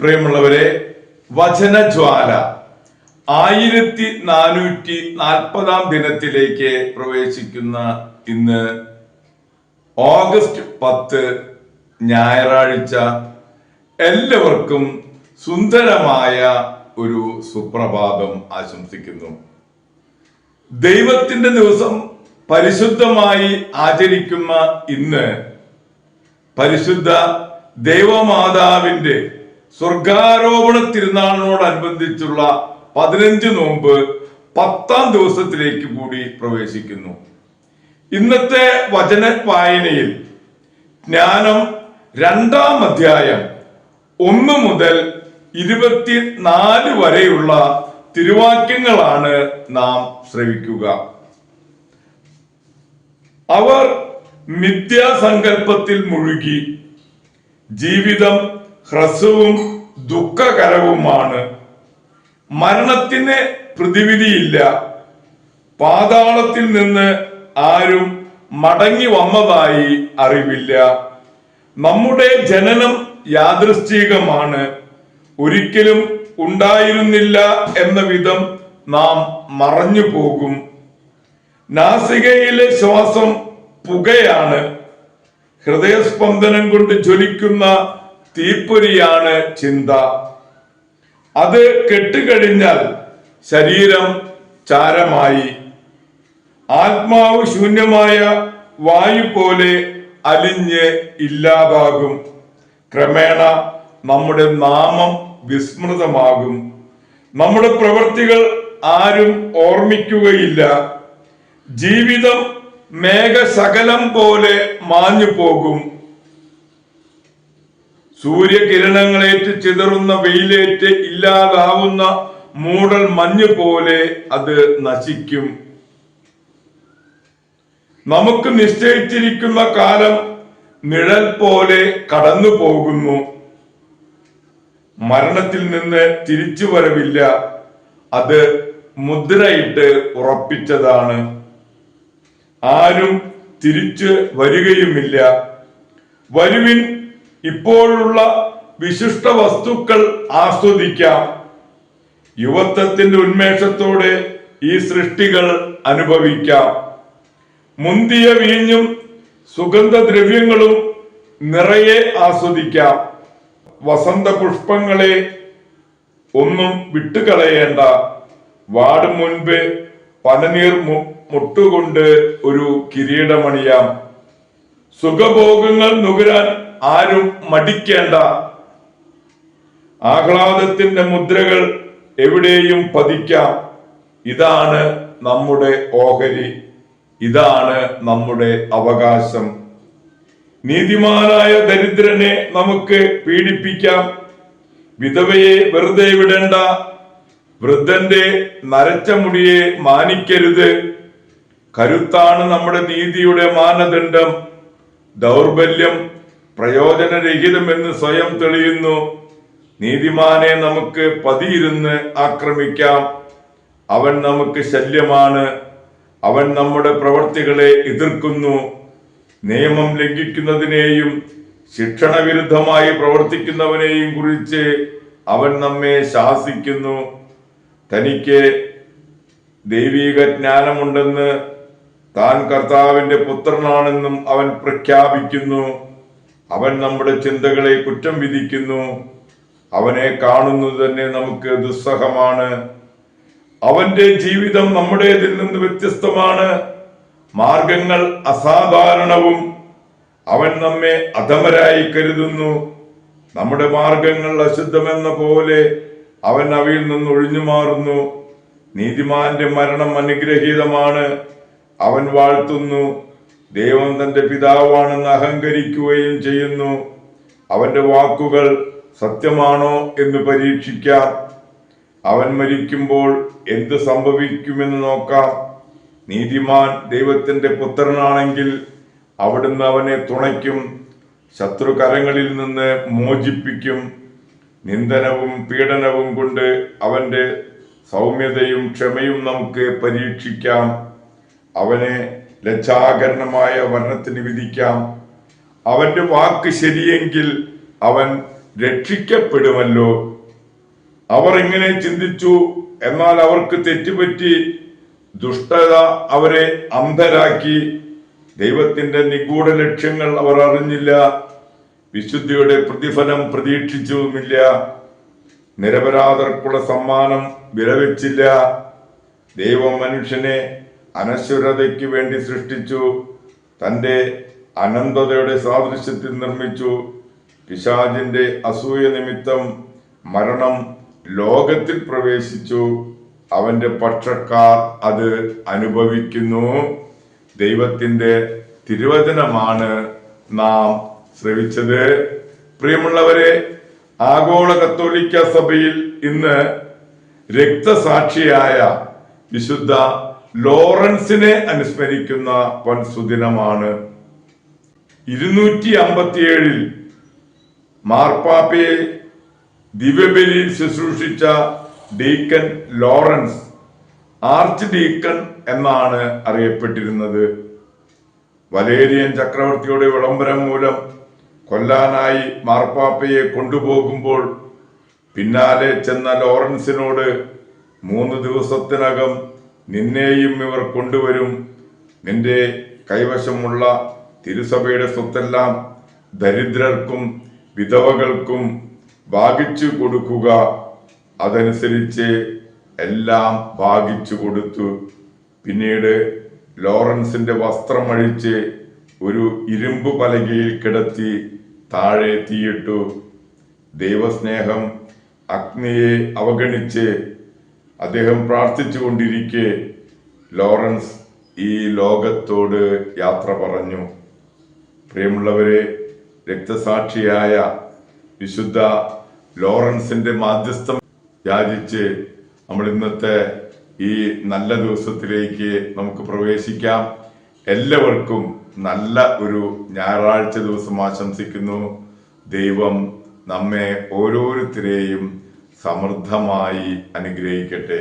പ്രിയമുള്ളവരെ, വചനജ്വാല 1440 ദിനത്തിലേക്ക് പ്രവേശിക്കുന്ന ഇന്ന് ഓഗസ്റ്റ് 10 ഞായറാഴ്ച എല്ലാവർക്കും സുന്ദരമായ ഒരു സുപ്രഭാതം ആശംസിക്കുന്നു. ദൈവത്തിന്റെ ദിവസം പരിശുദ്ധമായി ആചരിക്കുന്ന ഇന്ന് പരിശുദ്ധ ദൈവമാതാവിന്റെ സ്വർഗാരോപണ തിരുനാളിനോടനുബന്ധിച്ചുള്ള 15 നോമ്പ് 10ാം ദിവസത്തിലേക്ക് കൂടി പ്രവേശിക്കുന്നു. ഇന്നത്തെ വചന വായനയിൽ ജ്ഞാനം 2-ാം അധ്യായം 1 മുതൽ 24 വരെയുള്ള തിരുവാക്യങ്ങളാണ് നാം ശ്രവിക്കുക. അവർ മിഥ്യാസങ്കല്പത്തിൽ മുഴുകി, ജീവിതം ഹ്രസ്വവും ദുഃഖകരവുമാണ്, മരണത്തിന് പ്രതിവിധിയില്ല, പാതാളത്തിൽ നിന്ന് ആരും മടങ്ങി വന്നതായി അറിവില്ല, നമ്മുടെ ജനനം യാദൃശ്ചികമാണ്, ഒരിക്കലും ഉണ്ടായിരുന്നില്ല എന്ന വിധം നാം മറഞ്ഞു പോകും, നാസികയിലെ ശ്വാസം പുകയാണ്, ഹൃദയസ്പന്ദനം കൊണ്ട് ജ്വലിക്കുന്ന തീപ്പൊരിയാണ് ചിന്ത, അത് കെട്ടുകഴിഞ്ഞാൽ ശരീരം ചാരമായി, ആത്മാവ് ശൂന്യമായ വായു പോലെ അലിഞ്ഞ് ഇല്ലാതാകും, ക്രമേണ നമ്മുടെ നാമം വിസ്മൃതമാകും, നമ്മുടെ പ്രവൃത്തികൾ ആരും ഓർമ്മിക്കുകയില്ല, ജീവിതം മേഘശകലം പോലെ മാഞ്ഞു പോകും, സൂര്യകിരണങ്ങളേറ്റ് ചിതറുന്ന വെയിലേറ്റ് ഇല്ലാതാവുന്ന മൂടൽ മഞ്ഞ് പോലെ അത് നശിക്കും. നമുക്ക് നിശ്ചയിച്ചിരിക്കുന്ന കാലം നിഴൽ പോലെ കടന്നു പോകുന്നു, മരണത്തിൽ നിന്ന് തിരിച്ചു വരവില്ല, അത് മുദ്രയിട്ട് ഉറപ്പിച്ചതാണ്, ആരും തിരിച്ചു വരികയുമില്ല. വരുവിൻ, ഇപ്പോഴുള്ള വിശിഷ്ട വസ്തുക്കൾ ആസ്വദിക്കാം, യുവത്വത്തിന്റെ ഉന്മേഷത്തോടെ ഈ സൃഷ്ടികൾ അനുഭവിക്കാം, മുന്തിയ വീഞ്ഞും സുഗന്ധദ്രവ്യങ്ങളും നിറയെ ആസ്വദിക്കാം, വസന്ത പുഷ്പങ്ങളെ ഒന്നും വിട്ടുകളയേണ്ട, വാടും മുൻപ് പനനീർ മുട്ടുകൊണ്ട് ഒരു കിരീടമണിയാം, സുഖഭോഗങ്ങൾ നുകരാൻ ആരും മടിക്കേണ്ട, ആഹ്ലാദത്തിന്റെ മുദ്രകൾ എവിടെയും പതിക്കാം, ഇതാണ് നമ്മുടെ ഓഹരി, ഇതാണ് നമ്മുടെ അവകാശം. നീതിമാനായ ദരിദ്രനെ നമുക്ക് പീഡിപ്പിക്കാം, വിധവയെ വെറുതെ വിടേണ്ട, വൃദ്ധന്റെ നരച്ച മുടിയെ മാനിക്കരുത്, കരുത്താണ് നമ്മുടെ നീതിയുടെ മാനദണ്ഡം, ദൗർബല്യം പ്രയോജനരഹിതമെന്ന് സ്വയം തെളിയുന്നു, നീതിമാനെ നമുക്ക് പതിയിരുന്ന് ആക്രമിക്കാം, അവൻ നമുക്ക് ശല്യമാണ്, അവൻ നമ്മുടെ പ്രവർത്തികളെ എതിർക്കുന്നു, നിയമം ലംഘിക്കുന്നതിനെയും ശിക്ഷണ വിരുദ്ധമായി പ്രവർത്തിക്കുന്നവനെയും കുറിച്ച് അവൻ നമ്മെ ശാസിക്കുന്നു, തനിക്ക് ദൈവിക ജ്ഞാനമുണ്ടെന്ന് താൻ കർത്താവിന്റെ പുത്രനാണെന്നും അവൻ പ്രഖ്യാപിക്കുന്നു, അവൻ നമ്മുടെ ചിന്തകളെ കുറ്റം വിധിക്കുന്നു, അവനെ കാണുന്നത് തന്നെ നമുക്ക് ദുസ്സഹമാണ്, അവന്റെ ജീവിതം നമ്മുടേതിൽ നിന്ന് വ്യത്യസ്തമാണ്, മാർഗങ്ങൾ അസാധാരണവും, അവൻ നമ്മെ അധമരായി കരുതുന്നു, നമ്മുടെ മാർഗങ്ങൾ അശുദ്ധമെന്ന പോലെ അവൻ അവയിൽ നിന്ന് ഒഴിഞ്ഞു മാറുന്നു, നീതിമാന്റെ മരണം അനുഗ്രഹീതമാണ്, അവൻ വാഴ്ത്തുന്നു, ദൈവം തന്റെ പിതാവാണെന്ന് അഹങ്കരിക്കുകയും ചെയ്യുന്നു, അവന്റെ വാക്കുകൾ സത്യമാണോ എന്ന് പരീക്ഷിക്കാം, അവൻ മരിക്കുമ്പോൾ എന്ത് സംഭവിക്കുമെന്ന് നോക്കാം, നീതിമാൻ ദൈവത്തിന്റെ പുത്രനാണെങ്കിൽ അവിടുന്ന് അവനെ തുണയ്ക്കും, ശത്രുകരങ്ങളിൽ നിന്ന് മോചിപ്പിക്കും, നിന്ദനവും പീഡനവും കൊണ്ട് അവന്റെ സൗമ്യതയും ക്ഷമയും നമുക്ക് പരീക്ഷിക്കാം, അവനെ ലജ്ജാകരണമായ മരണത്തിന് വിധിക്കാം, അവന്റെ വാക്ക് ശരിയെങ്കിൽ അവൻ രക്ഷിക്കപ്പെടുമല്ലോ. അവർ ഇങ്ങനെ ചിന്തിച്ചു. എന്നാൽ അവർക്ക് തെറ്റുപറ്റി. ദുഷ്ടത അവരെ അന്ധരാക്കി. ദൈവത്തിന്റെ നിഗൂഢ ലക്ഷ്യങ്ങൾ അവർ അറിഞ്ഞില്ല. വിശുദ്ധിയുടെ പ്രതിഫലം പ്രതീക്ഷിച്ചുമില്ല. നിരപരാധർക്കുള്ള സമ്മാനം വിലവെച്ചില്ല. ദൈവം മനുഷ്യനെ അനശ്വരതയ്ക്ക് വേണ്ടി സൃഷ്ടിച്ചു. തന്റെ അനന്തതയുടെ സാദൃശ്യത്തിൽ നിർമ്മിച്ചു. പിശാചിന്റെ അസൂയ നിമിത്തം മരണം ലോകത്തിൽ പ്രവേശിച്ചു. അവന്റെ പക്ഷക്കാർ അത് അനുഭവിക്കുന്നു. ദൈവത്തിന്റെ തിരുവചനമാണ് നാം ശ്രവിച്ചത്. പ്രിയമുള്ളവരെ, ആഗോള കത്തോലിക്ക സഭയിൽ ഇന്ന് രക്തസാക്ഷിയായ വിശുദ്ധ ലോറൻസിനെ അനുസ്മരിക്കുന്ന വൻസുദിനമാണ്. 257 മാർപ്പാപ്പയെ ദിവ്യബലിയിൽ ശുശ്രൂഷിച്ച ഡീക്കൻ ലോറൻസ് ആർച്ച് ഡീക്കൺ എന്നാണ് അറിയപ്പെട്ടിരുന്നത്. വലേരിയൻ ചക്രവർത്തിയുടെ വിളംബരം മൂലം കൊല്ലാനായി മാർപ്പാപ്പയെ കൊണ്ടുപോകുമ്പോൾ പിന്നാലെ ചെന്ന ലോറൻസിനോട് 3 ദിവസത്തിനകം നിന്നെയും ഇവർ കൊണ്ടുവരും. നിന്റെ കൈവശമുള്ള തിരുസഭയുടെ സ്വത്തെല്ലാം ദരിദ്രർക്കും വിധവകൾക്കും ഭാഗിച്ചു കൊടുക്കുക. അതനുസരിച്ച് എല്ലാം ഭാഗിച്ചു കൊടുത്തു. പിന്നീട് ലോറൻസിന്റെ വസ്ത്രം അഴിച്ച് ഒരു ഇരുമ്പ് പലകയിൽ കിടത്തി താഴെ തീയിട്ടു. ദൈവസ്നേഹം അഗ്നിയെ അവഗണിച്ച് അദ്ദേഹം പ്രാർത്ഥിച്ചു കൊണ്ടിരിക്കെ ലോറൻസ് ഈ ലോകത്തോട് യാത്ര പറഞ്ഞു. പ്രിയമുള്ളവരെ, രക്തസാക്ഷിയായ വിശുദ്ധ ലോറൻസിന്റെ മാധ്യസ്ഥം യാചിച്ച് നമ്മൾ ഇന്നത്തെ ഈ നല്ല ദിവസത്തിലേക്ക് നമുക്ക് പ്രവേശിക്കാം. എല്ലാവർക്കും നല്ല ഒരു ഞായറാഴ്ച ദിവസം ആശംസിക്കുന്നു. ദൈവം നമ്മെ ഓരോരുത്തരെയും സമൃദ്ധമായി അനുഗ്രഹിക്കട്ടെ.